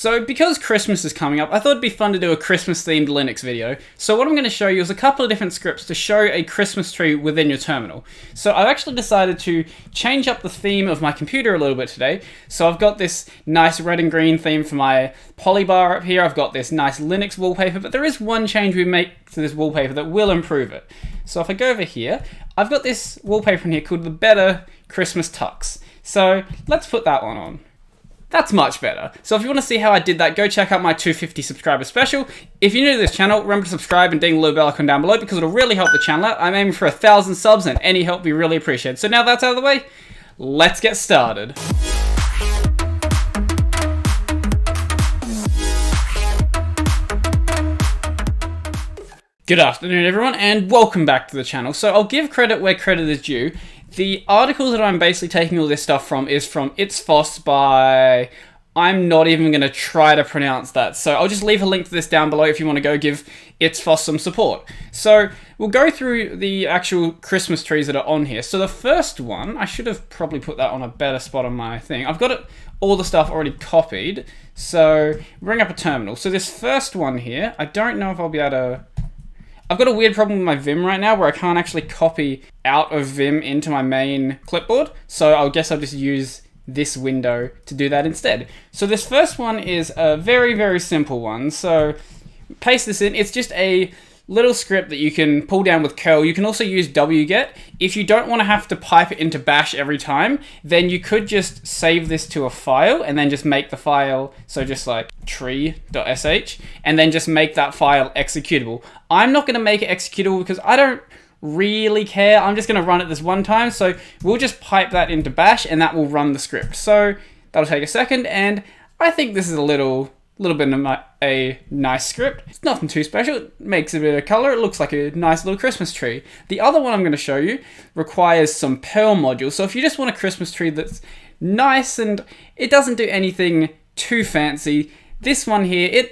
So because Christmas is coming up, I thought it'd be fun to do a Christmas themed Linux video. So what I'm going to show you is a couple of different scripts to show a Christmas tree within your terminal. So I've actually decided to change up the theme of my computer a little bit today. So I've got this nice red and green theme for my polybar up here. I've got this nice Linux wallpaper, but there is one change we make to this wallpaper that will improve it. So if I go over here, I've got this wallpaper in here called the Better Christmas Tux. So let's put that one on. That's much better. So if you want to see how I did that, go check out my 250 subscriber special. If you're new to this channel, remember to subscribe and ding the little bell icon down below because it'll really help the channel out. I'm aiming for 1,000 subs and any help we really appreciate. So now that's out of the way, let's get started. Good afternoon everyone and welcome back to the channel. So I'll give credit where credit is due. The article that I'm basically taking all this stuff from is from ETH by... I'm not even going to try to pronounce that. So I'll just leave a link to this down below if you want to go give ETH some support. So we'll go through the actual Christmas trees that are on here. So the first one, I should have probably put that on a better spot on my thing. I've got it, all the stuff already copied. So bring up a terminal. So this first one here, I don't know if I'll be able to... I've got a weird problem with my Vim right now where I can't actually copy out of Vim into my main clipboard. So I guess I'll just use this window to do that instead. So this first one is a very, very simple one. So paste this in. It's just a little script that you can pull down with curl. You can also use wget. If you don't want to have to pipe it into bash every time, then you could just save this to a file and then just make the file, so just like tree.sh, and then just make that file executable. I'm not going to make it executable because I don't really care. I'm just going to run it this one time. So we'll just pipe that into bash and that will run the script. So that'll take a second. And I think this is a little bit of a nice script. It's nothing too special. It makes a bit of color. It looks like a nice little Christmas tree. The other one I'm going to show you requires some Perl modules. So if you just want a Christmas tree that's nice and it doesn't do anything too fancy, this one here,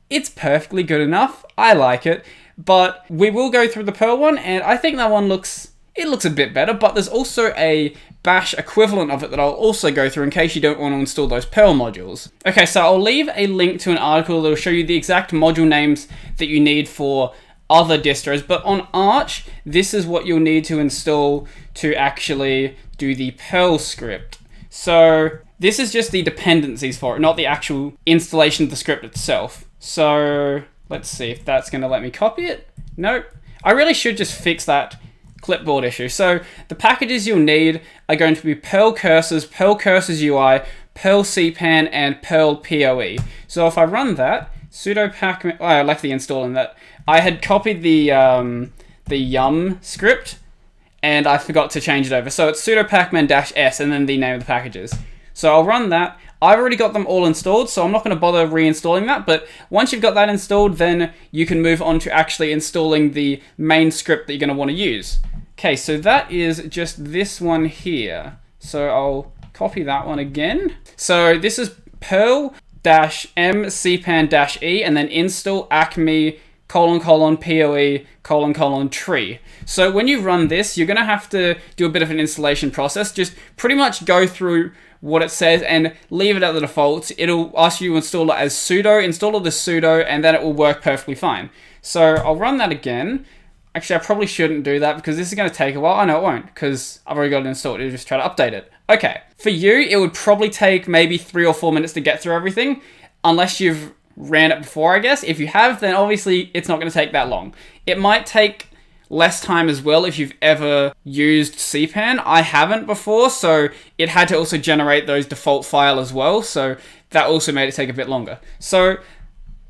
it's perfectly good enough. I like it. But we will go through the Perl one, and I think that one looks a bit better, but there's also a bash equivalent of it that I'll also go through in case you don't want to install those Perl modules. Okay, so I'll leave a link to an article that will show you the exact module names that you need for other distros, but on Arch, this is what you'll need to install to actually do the Perl script. So this is just the dependencies for it, not the actual installation of the script itself. So let's see if that's going to let me copy it. Nope. I really should just fix that clipboard issue. So the packages you'll need are going to be Perl Cursors UI, Perl CPAN, and Perl PoE. So if I run that, sudo pacman, I like the install in that. I had copied the yum script and I forgot to change it over. So it's sudo pacman-s and then the name of the packages. So I'll run that. I've already got them all installed, so I'm not going to bother reinstalling that, but once you've got that installed, then you can move on to actually installing the main script that you're going to want to use. Okay, so that is just this one here. So I'll copy that one again. So this is perl-m cpan-e and then install acme : PoE : tree. So when you run this, you're going to have to do a bit of an installation process. Just pretty much go through what it says and leave it at the default. It'll ask you to install it as sudo, install it as sudo, and then it will work perfectly fine. So I'll run that again. Actually, I probably shouldn't do that because this is going to take a while. I know it won't because I've already got it installed. It'll just try to update it. Okay, for you, it would probably take maybe 3 or 4 minutes to get through everything, unless you've ran it before, I guess. If you have, then obviously it's not going to take that long. It might take less time as well if you've ever used CPAN. I haven't before, so it had to also generate those default file as well, so that also made it take a bit longer. So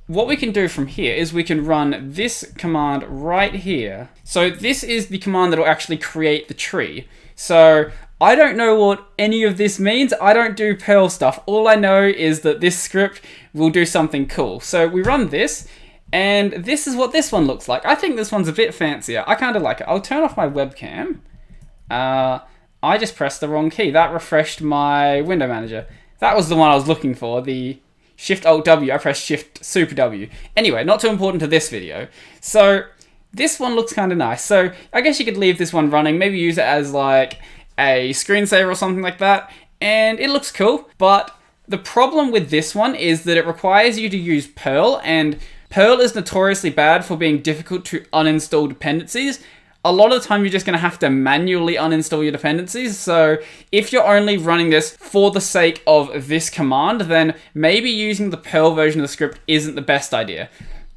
what we can do from here is we can run this command right here. So this is the command that will actually create the tree. So I don't know what any of this means. I don't do Perl stuff. All I know is that this script will do something cool. So we run this, and this is what this one looks like. I think this one's a bit fancier. I kind of like it. I'll turn off my webcam. I just pressed the wrong key. That refreshed my window manager. That was the one I was looking for, the Shift-Alt-W. I pressed Shift-Super-W. Anyway, not too important to this video. So this one looks kind of nice. So I guess you could leave this one running, maybe use it as like a screensaver or something like that. And it looks cool, but The problem with this one is that it requires you to use Perl, and Perl is notoriously bad for being difficult to uninstall dependencies. A lot of the time you're just going to have to manually uninstall your dependencies, so if you're only running this for the sake of this command, then maybe using the Perl version of the script isn't the best idea.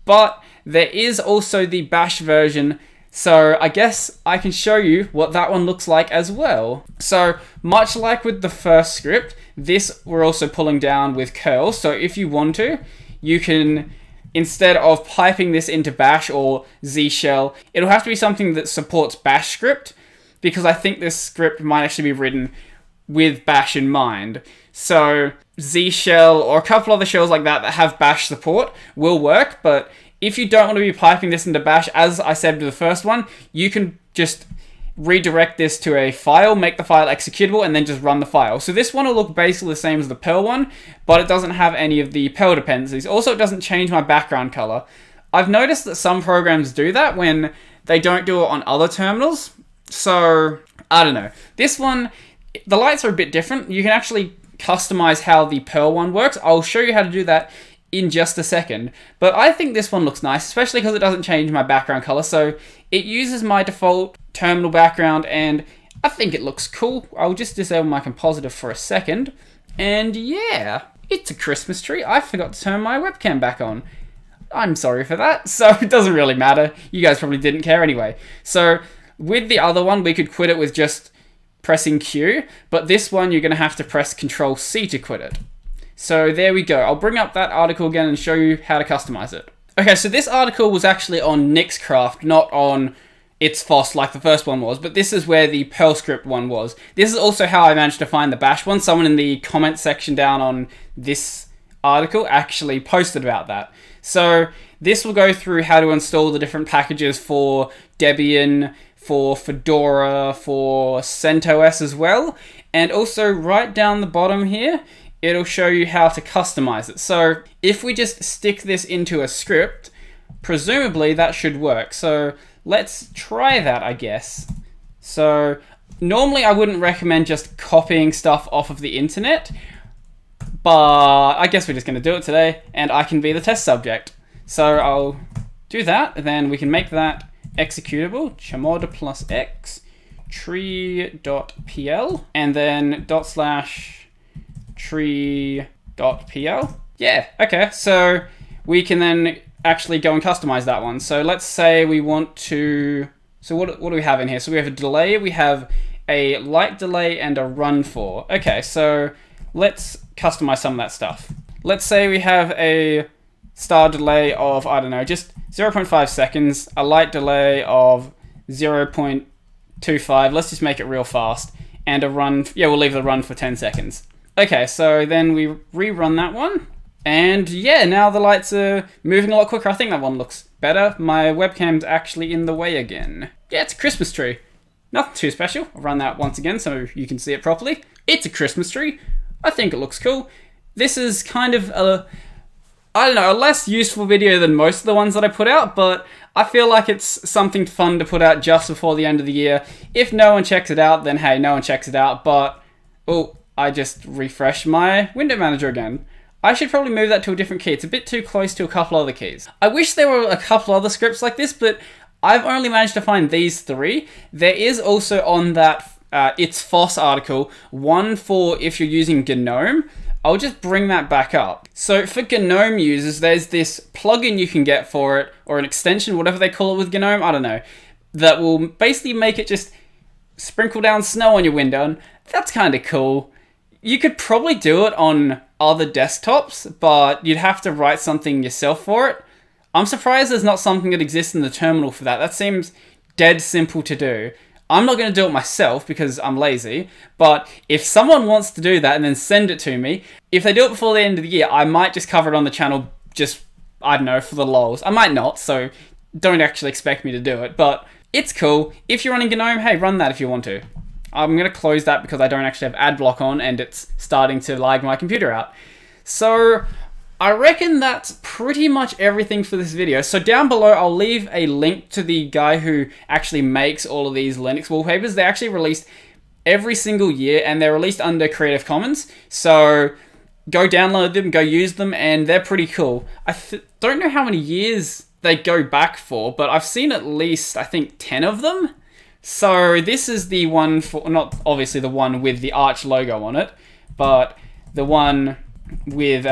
But there is also the bash version, so I guess I can show you what that one looks like as well. So much like with the first script, this we're also pulling down with curl, so if you want to, you can, instead of piping this into bash or Z shell, it'll have to be something that supports bash script, because I think this script might actually be written with bash in mind. So Z shell or a couple other shells like that have bash support will work, but if you don't want to be piping this into bash, as I said with the first one, you can just redirect this to a file, make the file executable, and then just run the file. So this one will look basically the same as the Perl one, but it doesn't have any of the Perl dependencies. Also, it doesn't change my background color. I've noticed that some programs do that when they don't do it on other terminals. So, I don't know. This one, the lights are a bit different. You can actually customize how the Perl one works. I'll show you how to do that in just a second, but I think this one looks nice, especially because it doesn't change my background color, so it uses my default terminal background, and I think it looks cool. I'll just disable my compositor for a second, and yeah, it's a Christmas tree. I forgot to turn my webcam back on. I'm sorry for that, so it doesn't really matter. You guys probably didn't care anyway. So with the other one, we could quit it with just pressing Q, but this one you're going to have to press Control C to quit it. So there we go. I'll bring up that article again and show you how to customize it. Okay, so this article was actually on Nixcraft, not on itsFOSS like the first one was, but this is where the Perl script one was. This is also how I managed to find the bash one. Someone in the comment section down on this article actually posted about that. So this will go through how to install the different packages for Debian, for Fedora, for CentOS as well. And also right down the bottom here, it'll show you how to customize it. So if we just stick this into a script, presumably that should work. So let's try that, I guess. So normally I wouldn't recommend just copying stuff off of the internet, but I guess we're just going to do it today, and I can be the test subject. So I'll do that, and then we can make that executable, chmod plus x tree.pl, and then /tree.pl. Yeah, okay, so we can then actually go and customize that one. So let's say we want to, so what do we have in here? So we have a delay, we have a light delay, and a run for. Okay, so let's customize some of that stuff. Let's say we have a start delay of, I don't know, just 0.5 seconds, a light delay of 0.25, let's just make it real fast, and a run, yeah, we'll leave the run for 10 seconds. Okay, so then we rerun that one, and yeah, now the lights are moving a lot quicker. I think that one looks better. My webcam's actually in the way again. Yeah, it's a Christmas tree. Nothing too special. I'll run that once again so you can see it properly. It's a Christmas tree. I think it looks cool. This is kind of a, I don't know, a less useful video than most of the ones that I put out, but I feel like it's something fun to put out just before the end of the year. If no one checks it out, then hey, no one checks it out, but, oh, I just refreshed my window manager again. I should probably move that to a different key. It's a bit too close to a couple other keys. I wish there were a couple other scripts like this, but I've only managed to find these three. There is also on that itsFOSS article one for if you're using GNOME. I'll just bring that back up. So for GNOME users, there's this plugin you can get for it, or an extension, whatever they call it with GNOME, I don't know, that will basically make it just sprinkle down snow on your window, and that's kind of cool. You could probably do it on other desktops, but you'd have to write something yourself for it. I'm surprised there's not something that exists in the terminal for that. That seems dead simple to do. I'm not going to do it myself because I'm lazy, but if someone wants to do that and then send it to me, if they do it before the end of the year, I might just cover it on the channel just, I don't know, for the lols. I might not, so don't actually expect me to do it, but it's cool. If you're running GNOME, hey, run that if you want to. I'm going to close that because I don't actually have ad block on and it's starting to lag my computer out. So I reckon that's pretty much everything for this video. So down below, I'll leave a link to the guy who actually makes all of these Linux wallpapers. They're actually released every single year and they're released under Creative Commons. So go download them, go use them, and they're pretty cool. I don't know how many years they go back for, but I've seen at least, I think, 10 of them. So this is the one for, not obviously the one with the Arch logo on it, but the one with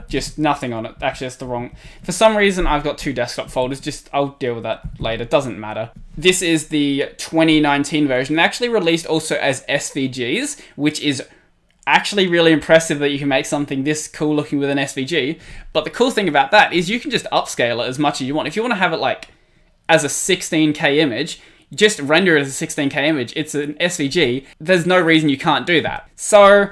just nothing on it. Actually, that's the wrong. For some reason, I've got 2 desktop folders. I'll deal with that later. Doesn't matter. This is the 2019 version. They actually released also as SVGs, which is actually really impressive that you can make something this cool looking with an SVG. But the cool thing about that is you can just upscale it as much as you want. If you want to have it like as a 16K image, just render it as a 16K image. It's an SVG. There's no reason you can't do that. So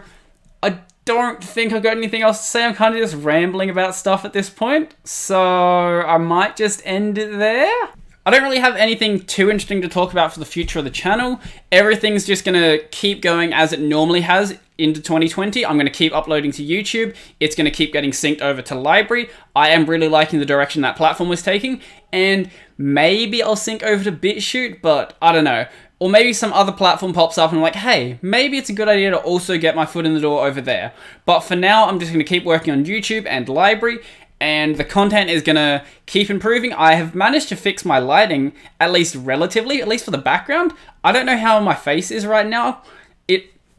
I don't think I've got anything else to say. I'm kind of just rambling about stuff at this point. So I might just end it there. I don't really have anything too interesting to talk about for the future of the channel. Everything's just going to keep going as it normally has into 2020. I'm going to keep uploading to YouTube. It's going to keep getting synced over to LBRY. I am really liking the direction that platform was taking. And maybe I'll sync over to BitChute, but I don't know. Or maybe some other platform pops up and I'm like, hey, maybe it's a good idea to also get my foot in the door over there. But for now, I'm just going to keep working on YouTube and LBRY. And the content is going to keep improving. I have managed to fix my lighting, at least relatively, at least for the background. I don't know how my face is right now.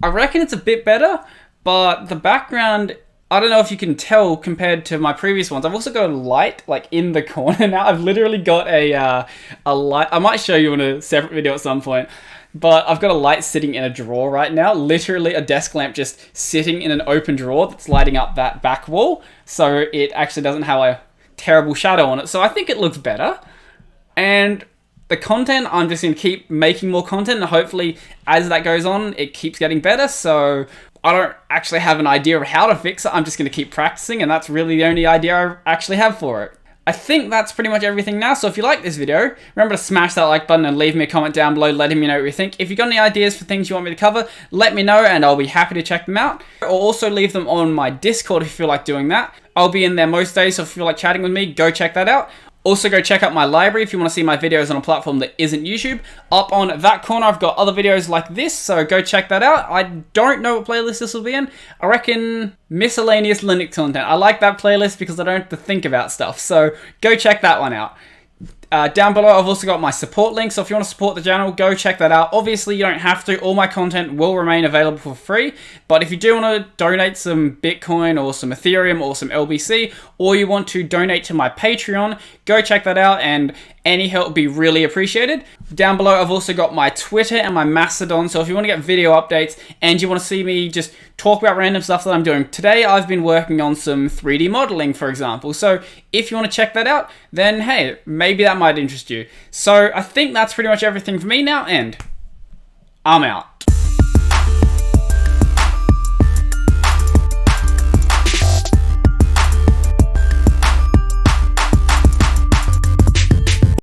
I reckon it's a bit better, but the background, I don't know if you can tell compared to my previous ones. I've also got a light like in the corner now. I've literally got a light. I might show you in a separate video at some point. But I've got a light sitting in a drawer right now. Literally a desk lamp just sitting in an open drawer that's lighting up that back wall. So it actually doesn't have a terrible shadow on it. So I think it looks better. And the content, I'm just going to keep making more content. And hopefully as that goes on, it keeps getting better. So I don't actually have an idea of how to fix it. I'm just going to keep practicing. And that's really the only idea I actually have for it. I think that's pretty much everything now. So if you like this video, remember to smash that like button and leave me a comment down below letting me know what you think. If you've got any ideas for things you want me to cover, let me know and I'll be happy to check them out. Or also leave them on my Discord if you feel like doing that. I'll be in there most days, so if you feel like chatting with me, go check that out. Also go check out my library if you want to see my videos on a platform that isn't YouTube. Up on that corner, I've got other videos like this, so go check that out. I don't know what playlist this will be in. I reckon miscellaneous Linux content. I like that playlist because I don't have to think about stuff, so go check that one out. Down below, I've also got my support link, so if you want to support the channel, go check that out. Obviously, you don't have to. All my content will remain available for free, but if you do want to donate some Bitcoin or some Ethereum or some LBC, or you want to donate to my Patreon, go check that out, and any help would be really appreciated. Down below, I've also got my Twitter and my Mastodon, so if you want to get video updates and you want to see me just talk about random stuff that I'm doing. Today, I've been working on some 3D modeling, for example, so if you want to check that out, then hey, maybe that might interest you. So I think that's pretty much everything for me now, and I'm out.